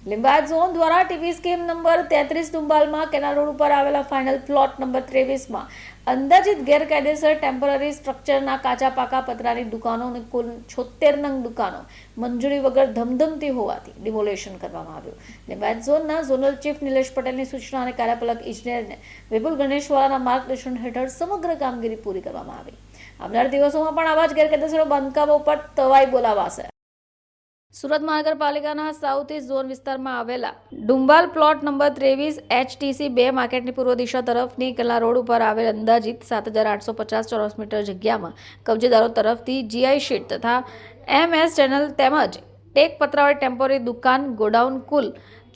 Limbayat zone द्वारा TV scheme number 33 डुंबालમાં canal road ઉપર આવેલા ફાઇનલ પ્લોટ નંબર 23માં અંદાજિત ગેરકાયદેસર ટેમ્પરરી સ્ટ્રક્ચરના કાચા પાકા પતરાની દુકાનો અને કુલ 76 નંગ દુકાનો મંજૂરી વગર ધમધમતી હોવાથી ડિમોલેશન કરવામાં આવ્યું. લિંબાયત ઝોનના ઝોનલ ચીફ નિલેશ પટેલની સૂચના અને કાર્યપાલક ઇજનેરને વિપુલ ગણેશવાલાના માર્ગદર્શન હેઠળ સમગ્ર કામગીરી પૂરી કરવામાં આવી. આવનાર દિવસોમાં પણ આવા જ ગેરકાયદેસર બાંધકામો પર તવાઈ બોલાવાશે. સુરત મહાનગરપાલિકાના સાઉથ ઈસ્ટ ઝોન વિસ્તારમાં આવેલા ડુંબાલ પ્લોટ નંબર 23 HTC 2 માર્કેટની પૂર્વ દિશા તરફની કેનાલ રોડ ઉપર આવેલ અંદાજિત 7850 ચોરસ મીટર જગ્યામાં કબજેદારો તરફથી GI શીટ તથા MS ચેનલ તેમજ ટેક પતરાવાળી ટેમ્પરરી દુકાન ગોડાઉન કુલ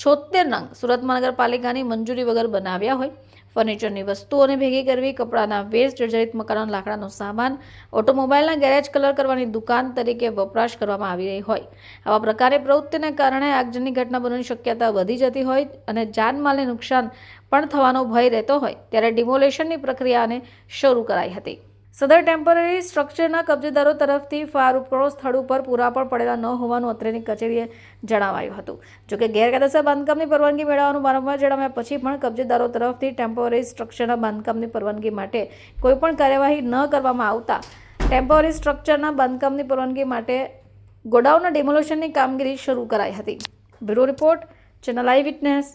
76 નંગ સુરત મહાનગરપાલિકાની મંજૂરી વગર બનાવ્યા હોય. ફર્નિચરની વસ્તુઓને ભેગી કરવી, કપડાના વેસ્ટ, જર્જરિત મકાનનો લાકડાનો સામાન, ઓટોમોબાઈલના ગેરેજ કલર કરવાની દુકાન તરીકે વપરાશ કરવામાં આવી રહી હોય. આવા પ્રકારની પ્રવૃત્તિને કારણે આગજનની ઘટના બનવાની શક્યતા વધી જતી હોય અને જાનમાલને નુકસાન પણ થવાનો ભય રહેતો હોય ત્યારે ડિમોલેશનની પ્રક્રિયાને શરૂ કરાઈ હતી. સદર ટેમ્પરરી સ્ટ્રક્ચરના કબજેદારો તરફથી ફાયર ઉપકરણો સ્થળ ઉપર પૂરા પણ પડેલા ન હોવાનું અત્રેની કચેરીએ જણાવાયું હતું. જોકે ગેરકાયદેસર બાંધકામની પરવાનગી મેળવવાનું વારંવાર જણાવ્યા પછી પણ કબજેદારો તરફથી ટેમ્પરરી સ્ટ્રક્ચરના બાંધકામની પરવાનગી માટે કોઈપણ કાર્યવાહી ન કરવામાં આવતા ટેમ્પરરી સ્ટ્રક્ચરના બાંધકામની પરવાનગી માટે ગોડાઉનના ડિમોલેશનની કામગીરી શરૂ કરાઈ હતી. બ્યુરો રિપોર્ટ, ચેનલ આઈ વિટનેસ.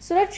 સુરત